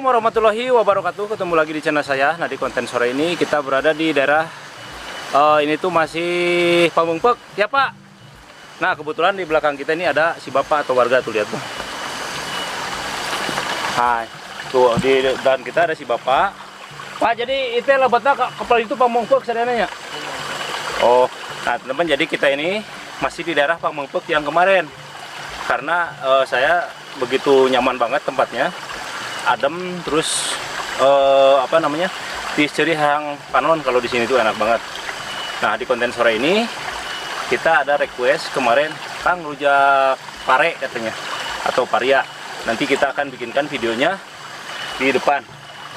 Assalamualaikum warahmatullahi wabarakatuh. Ketemu lagi di channel saya. Nah, di konten sore ini kita berada di daerah ini tuh masih Pamengpeuk ya Pak. Nah, kebetulan di belakang kita ini ada si bapak atau warga tuh, lihat tuh. Hai. Tuh dan kita ada si bapak. Pak, jadi itu lebatnya kapal itu Pamengpeuk sadananya. Oh, nah teman-teman, jadi kita ini masih di daerah Pamengpeuk yang kemarin. Karena saya begitu nyaman banget tempatnya. Adem, terus apa namanya, di ciri hang panon. Kalau di sini tuh enak banget. Nah, di konten sore ini kita ada request kemarin, Kang rujak pare katanya, atau paria. Nanti kita akan bikinkan videonya di depan.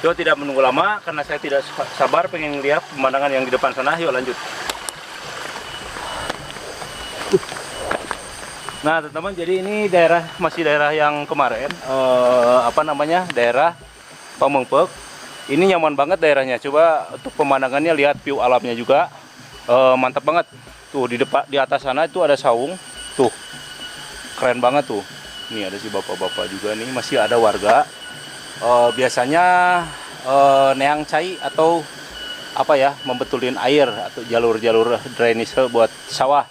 Yuk, tidak menunggu lama karena saya tidak sabar pengen lihat pemandangan yang di depan sana. Yuk lanjut. Nah teman-teman, jadi ini masih daerah yang kemarin, apa namanya, daerah Pamengpeuk. Ini nyaman banget daerahnya. Coba untuk pemandangannya, lihat view alamnya juga, mantap banget. Tuh di atas sana itu ada saung, tuh keren banget tuh. Ini ada si bapak-bapak juga nih, masih ada warga. Biasanya neang cai atau apa ya, membetulin air atau jalur-jalur drainase buat sawah.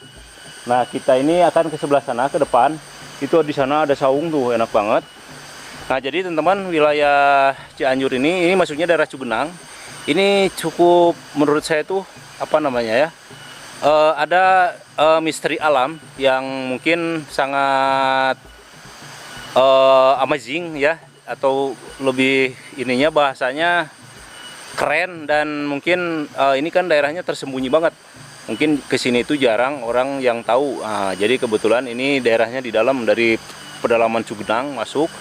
Nah, kita ini akan ke sebelah sana, ke depan. Itu di sana ada saung tuh, enak banget. Nah, jadi teman-teman, wilayah Cianjur ini maksudnya daerah Cugenang. Ini cukup, menurut saya tuh, apa namanya ya, ada misteri alam yang mungkin sangat amazing ya, atau lebih ininya bahasanya keren. Dan mungkin ini kan daerahnya tersembunyi banget. Mungkin kesini itu jarang orang yang tahu. Nah, jadi kebetulan ini daerahnya di dalam, dari pedalaman Cugenang masuk.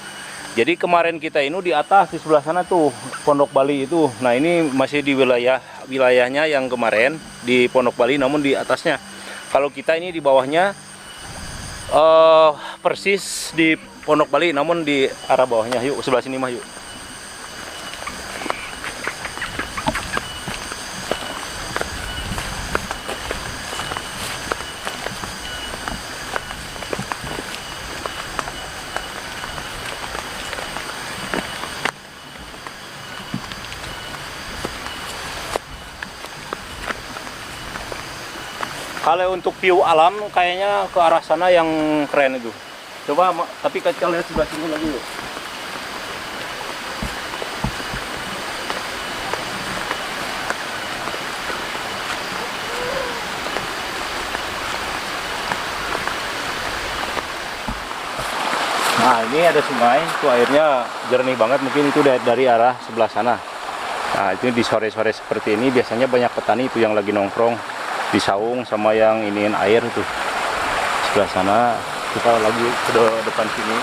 Jadi kemarin kita ini di atas, di sebelah sana tuh Pondok Bali itu. Nah, ini masih di wilayahnya yang kemarin di Pondok Bali, namun di atasnya. Kalau kita ini di bawahnya, persis di Pondok Bali, namun di arah bawahnya. Yuk sebelah sini mah yuk. Kalau untuk view alam kayaknya ke arah sana yang keren itu. Coba, tapi kita lihat sebelah sini lagi yuk. Nah, ini ada sungai, tuh airnya jernih banget. Mungkin itu dari arah sebelah sana. Nah, itu di sore-sore seperti ini biasanya banyak petani itu yang lagi nongkrong di saung sama yang iniin air tuh. Sebelah sana, kita lagi ke depan sini.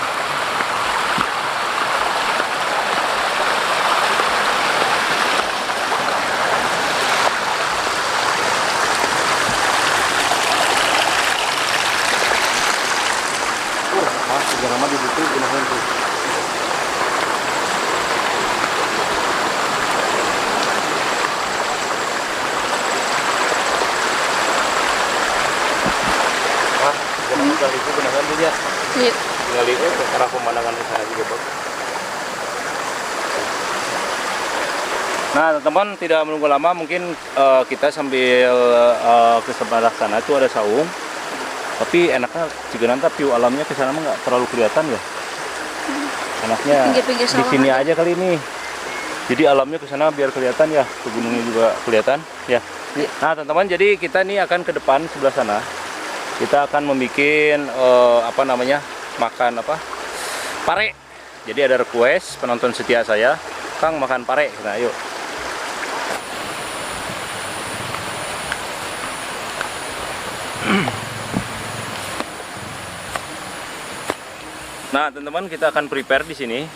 Jangan lama di situ, gunakan tuh. Kali itu benar kan dia? Iya. Tinggal itu ke arah pemandangan di sana juga bagus. Nah, teman-teman, tidak menunggu lama, mungkin kita sambil ke sebelah sana itu ada saung. Tapi enaknya juga nanti view alamnya ke sana nggak terlalu kelihatan ya. Enaknya di sini aja kali ini. Jadi alamnya ke sana biar kelihatan ya, ke gunungnya juga kelihatan ya. Nah, teman-teman, jadi kita nih akan ke depan sebelah sana. Kita akan membuat apa namanya, makan apa, pare. Jadi ada request penonton setia saya, Kang makan pare. Nah, yuk. Nah, teman-teman, kita akan prepare di sini,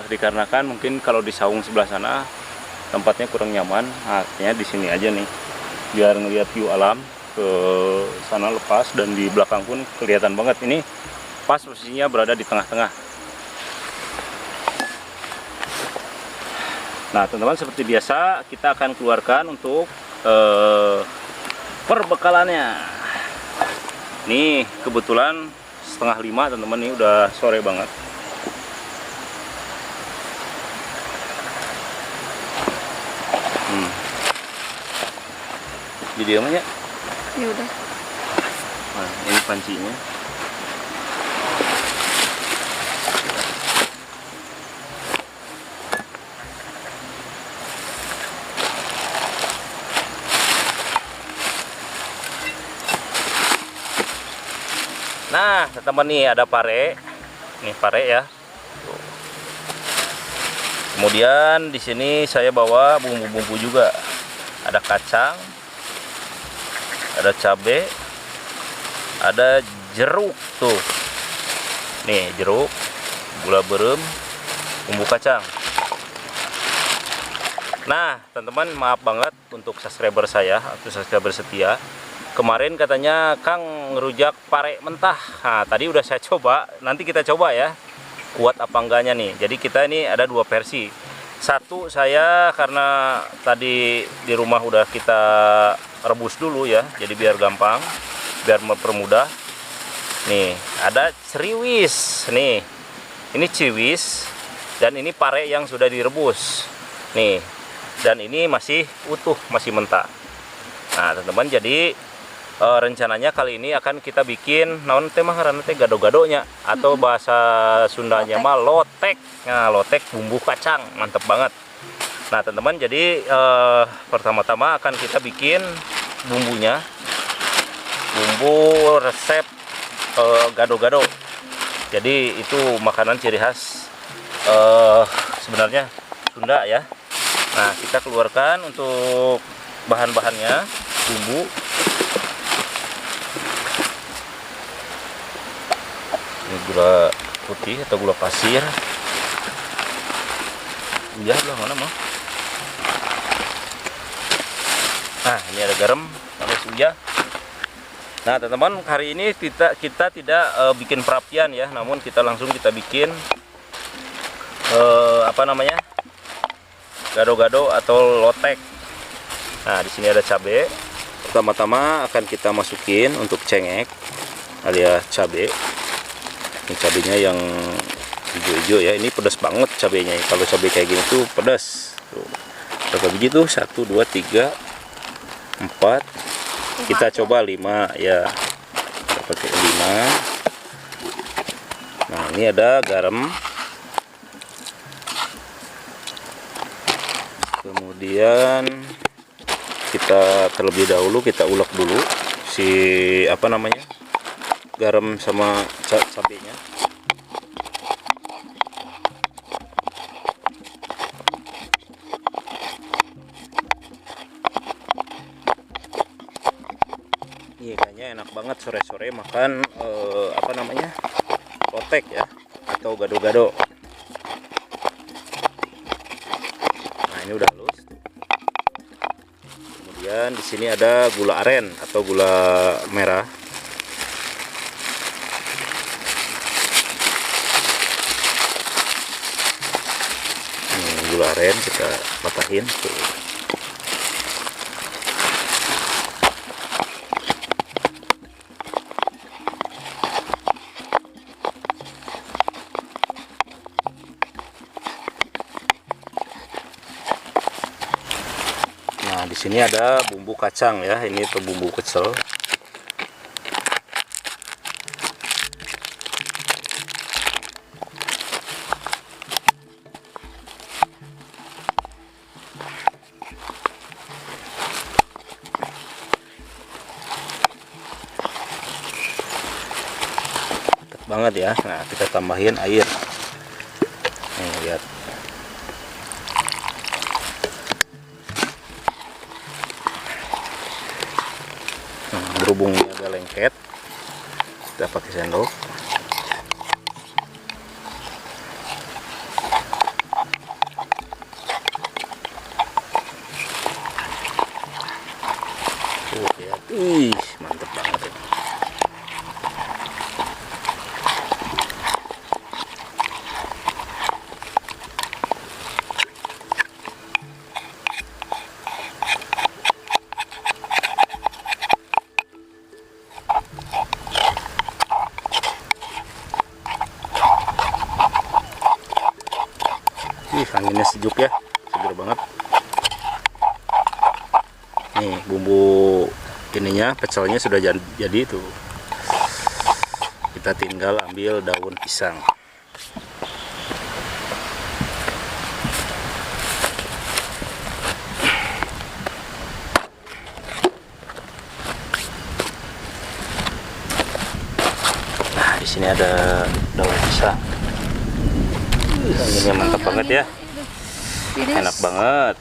dikarenakan mungkin kalau di saung sebelah sana tempatnya kurang nyaman. Artinya di sini aja nih, biar ngeliat view alam. Ke sana lepas, dan di belakang pun kelihatan banget. Ini pas posisinya berada di tengah-tengah. Nah, teman-teman, seperti biasa kita akan keluarkan untuk perbekalannya. Nih, kebetulan 4:30 teman-teman, ini udah sore banget. Jadi namanya. Ya udah. Nah, ini pancinya. Nah, teman-teman nih ada pare. Nih pare ya. Tuh. Kemudian di sini saya bawa bumbu-bumbu juga. Ada kacang, ada cabai, ada jeruk tuh. Nih jeruk, gula berem, bumbu kacang. Nah, teman-teman maaf banget untuk subscriber saya atau subscriber setia. Kemarin katanya Kang ngerujak pare mentah. Nah, tadi udah saya coba. Nanti kita coba ya. Kuat apa enggaknya nih. Jadi kita ini ada dua versi. Satu saya karena tadi di rumah udah kita rebus dulu ya. Jadi biar gampang, biar mempermudah. Nih, ada ceriwis. Nih. Ini ceriwis dan ini pare yang sudah direbus. Nih. Dan ini masih utuh, masih mentah. Nah, teman-teman, jadi rencananya kali ini akan kita bikin naon teh mah ngaranna teh gado-gadonya atau bahasa Sundanya mah lotek. Nah, lotek bumbu kacang, mantep banget. Nah, teman-teman, jadi pertama-tama akan kita bikin bumbunya. Bumbu resep gado-gado. Jadi itu makanan ciri khas sebenarnya Sunda ya. Nah, kita keluarkan untuk bahan-bahannya, bumbu. Ini gula putih atau gula pasir. Iya lah mana mah. Nah, ini ada garam, ada uyah. Nah, teman-teman, hari ini kita tidak bikin perapian ya, namun kita langsung kita bikin apa namanya? Gado-gado atau lotek. Nah, di sini ada cabai. Pertama-tama akan kita masukin untuk cengek alias cabai. Ini cabenya yang hijau-hijau ya, ini pedas banget cabenya. Kalau cabai kayak gini tuh pedas. Tuh. Berapa biji tuh? 1, 2, 3, 4. Kita coba 5 ya. Kita pakai 5. Nah, ini ada garam. Kemudian kita terlebih dahulu kita ulek dulu si apa namanya? Garam sama cabenya. Iya, kayaknya enak banget sore-sore makan apa namanya? Lotek ya atau gado-gado. Nah, ini udah halus. Kemudian di sini ada gula aren atau gula merah. Gula aren kita patahin tuh. Nah, di sini ada bumbu kacang ya, ini tuh bumbu kecel. Banget ya. Nah, kita tambahin air. Nih, lihat. Berhubung ini agak lengket, kita pakai sendok. Lihat. Ih, mantep banget ini. Anginnya sejuk ya, seger banget. Nih bumbu ininya pecelnya sudah jadi tuh. Kita tinggal ambil daun pisang. Nah, di sini ada daun pisang. Ini mantap banget ya. Enak banget.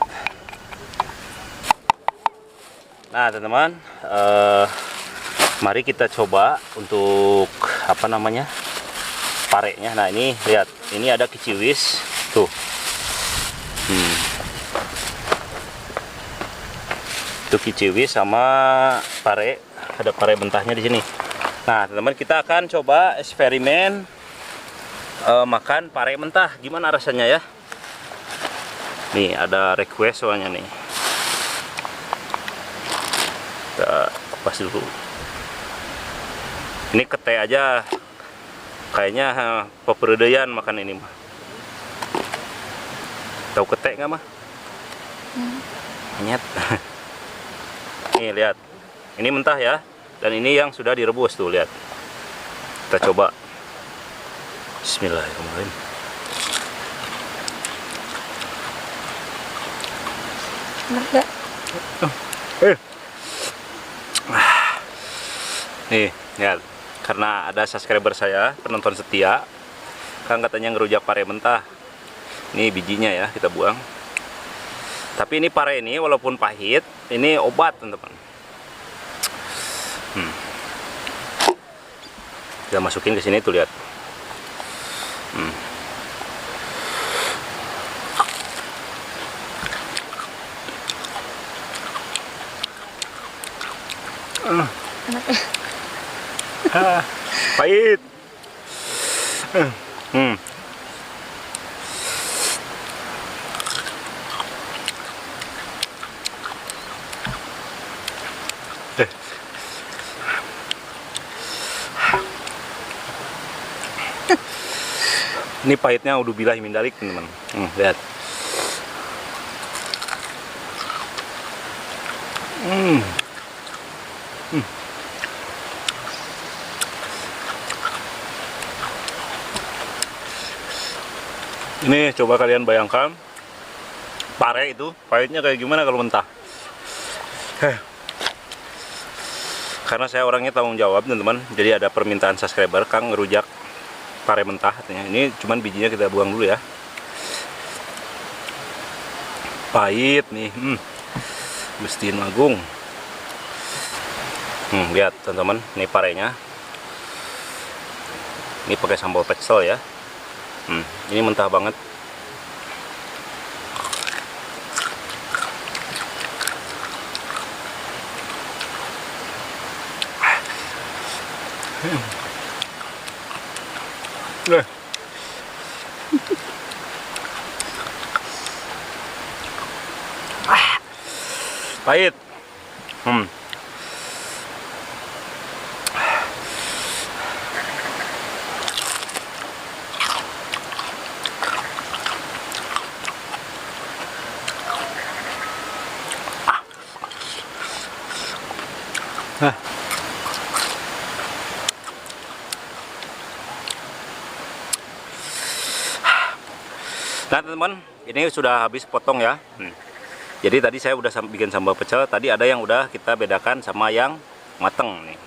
Nah, teman-teman, mari kita coba untuk apa namanya, parenya. Nah, ini lihat, ini ada kiciwis tuh. Itu kiciwis sama pare, ada pare mentahnya di sini. Nah, teman-teman, kita akan coba eksperimen makan pare mentah, gimana rasanya ya. Nih ada request soalnya nih, kita kupas dulu. Ini kete aja kayaknya, peperdean makan ini mah. Tahu kete nggak mah? Nyet. Nih lihat, ini mentah ya, dan ini yang sudah direbus tuh, lihat. Kita coba. Bismillahirrahmanirrahim. Nih, lihat. Karena ada subscriber saya, penonton setia, kan katanya ngerujak pare mentah. Ini bijinya ya, kita buang. Tapi ini pare ini walaupun pahit, ini obat, teman-teman. Kita masukin ke sini tuh, lihat. Pahit. Ini pahitnya udzubillahi min dzalik, teman-teman. Lihat. Ini coba kalian bayangkan pare itu pahitnya kayak gimana kalau mentah. Karena saya orangnya tanggung jawab, teman-teman. Jadi ada permintaan subscriber, Kang ngerujak pare mentah katanya. Ini cuman bijinya kita buang dulu ya. Pahit nih. Gustin Agung. Lihat teman-teman, ini parenya. Ini pakai sambal pecel ya. Ini mentah banget. Pahit. Nah, teman-teman, ini sudah habis potong ya. Jadi tadi saya udah bikin sambal pecel. Tadi ada yang udah kita bedakan sama yang mateng nih.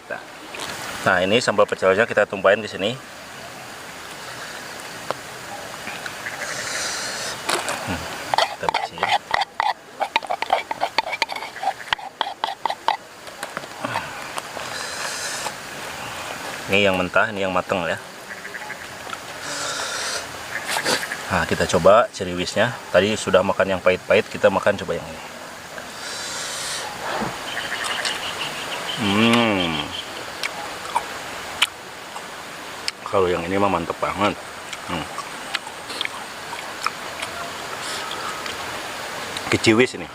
Nah, ini sambal pecelnya kita tumpahin di sini. Kita bersih. Ini yang mentah, ini yang mateng ya. Nah, kita coba ceriwisnya. Tadi sudah makan yang pahit-pahit, kita makan coba yang ini. Kalau yang ini mah mantep banget. Kiciwis ini.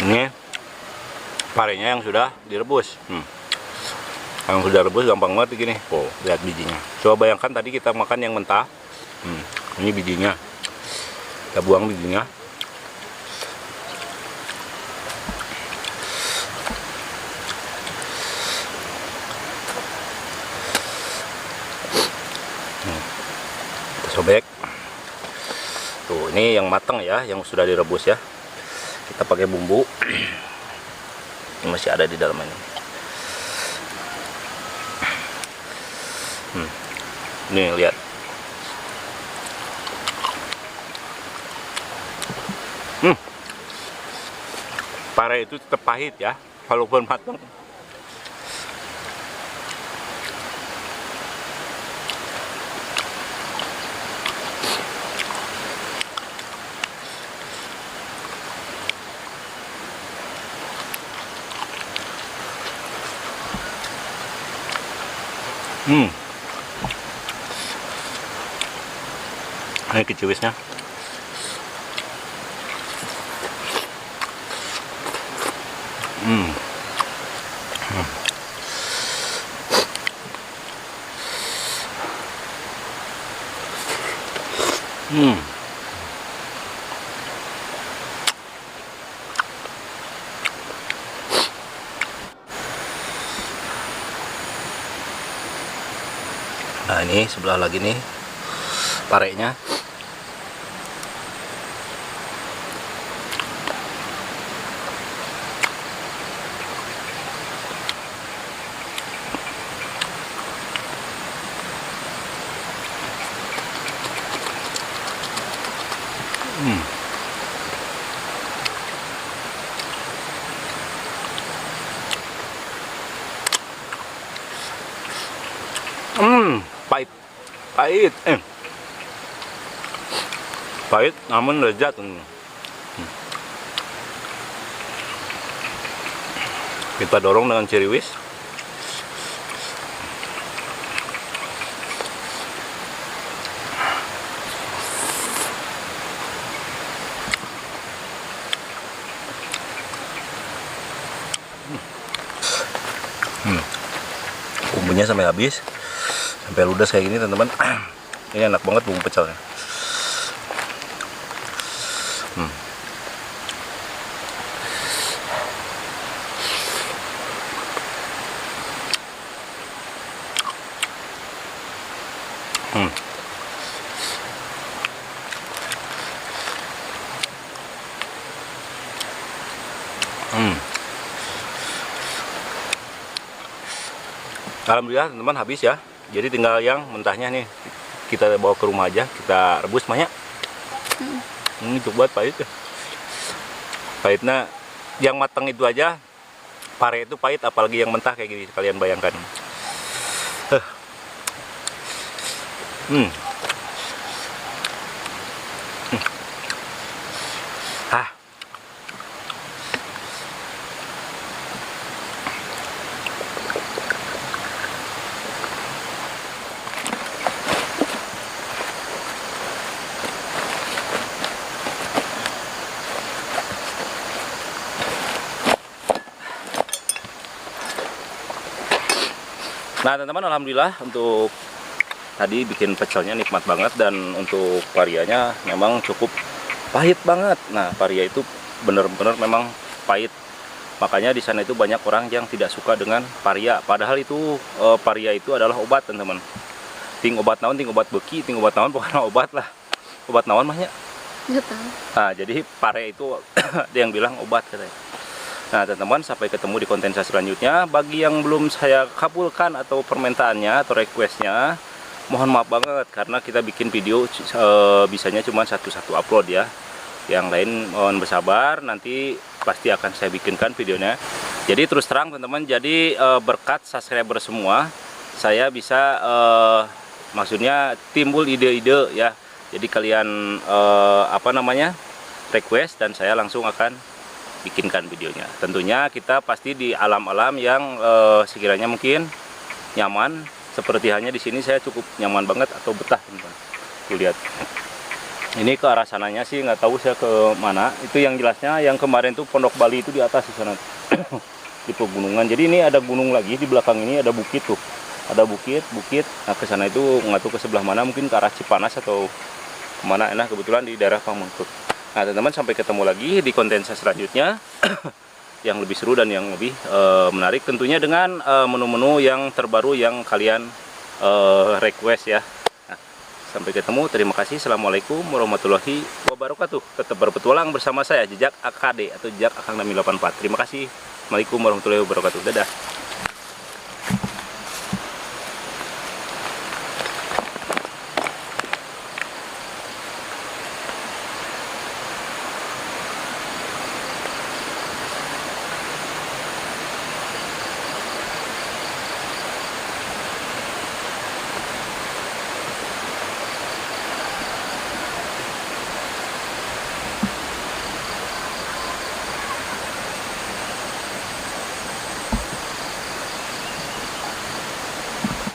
Ini parenya yang sudah direbus. Yang sudah rebus gampang banget gini. Lihat bijinya. Coba bayangkan tadi kita makan yang mentah. Ini bijinya. Kita buang bijinya. Kita sobek. Tuh, ini yang matang ya, yang sudah direbus ya. Kita pakai bumbu. Ini masih ada di dalam ini. Nih, lihat. Pare itu tetap pahit ya, walaupun matang. Ini keciwisnya. Nah, ini sebelah lagi nih parenya. Pahit, pahit, pahit, namun lezat. Kita dorong dengan ciriwis. Bumbunya sampai habis, sampai ludas kayak gini teman-teman. Ini enak banget bumbu pecelnya. Alhamdulillah teman-teman habis ya. Jadi tinggal yang mentahnya nih kita bawa ke rumah aja, kita rebus banyak. Cukup buat pahit ya. Pahitnya yang matang itu aja, pare itu pahit, apalagi yang mentah kayak gini, kalian bayangkan. Nah teman-teman, alhamdulillah untuk tadi bikin pecelnya nikmat banget, dan untuk varianya memang cukup pahit banget. Nah varia itu benar-benar memang pahit, makanya di sana itu banyak orang yang tidak suka dengan varia. Padahal itu varia itu adalah obat teman-teman. Ting obat naon, ting obat beki, ting obat naon, pokoknya obat lah. Obat naon mahnya? Nggak tahu. Nah jadi pare itu ada yang bilang obat katanya. Nah teman-teman, sampai ketemu di konten saya selanjutnya. Bagi yang belum saya kabulkan atau permintaannya atau requestnya, mohon maaf banget karena kita bikin video bisanya cuma satu-satu upload ya. Yang lain mohon bersabar, nanti pasti akan saya bikinkan videonya. Jadi terus terang teman-teman, jadi berkat subscriber semua saya bisa maksudnya timbul ide-ide ya. Jadi kalian request, dan saya langsung akan bikinkan videonya. Tentunya kita pasti di alam-alam yang sekiranya mungkin nyaman. Seperti halnya di sini saya cukup nyaman banget atau betah teman-teman. Tuh lihat. Ini ke arah sananya sih nggak tahu saya ke mana. Itu yang jelasnya yang kemarin tuh Pondok Bali itu di atas di sana. Di pegunungan. Jadi ini ada gunung lagi di belakang, ini ada bukit tuh. Ada bukit. Nah ke sana itu nggak tahu ke sebelah mana, mungkin ke arah Cipanas atau kemana. Nah kebetulan di daerah Pamengpeuk. Nah teman-teman, sampai ketemu lagi di konten saya selanjutnya yang lebih seru dan yang lebih menarik tentunya, dengan menu-menu yang terbaru yang kalian request ya. Nah, sampai ketemu, terima kasih. Assalamualaikum warahmatullahi wabarakatuh. Tetap berpetualang bersama saya Jejak AKD atau Jejak Akang Nami 84. Terima kasih. Assalamualaikum warahmatullahi wabarakatuh. Dadah.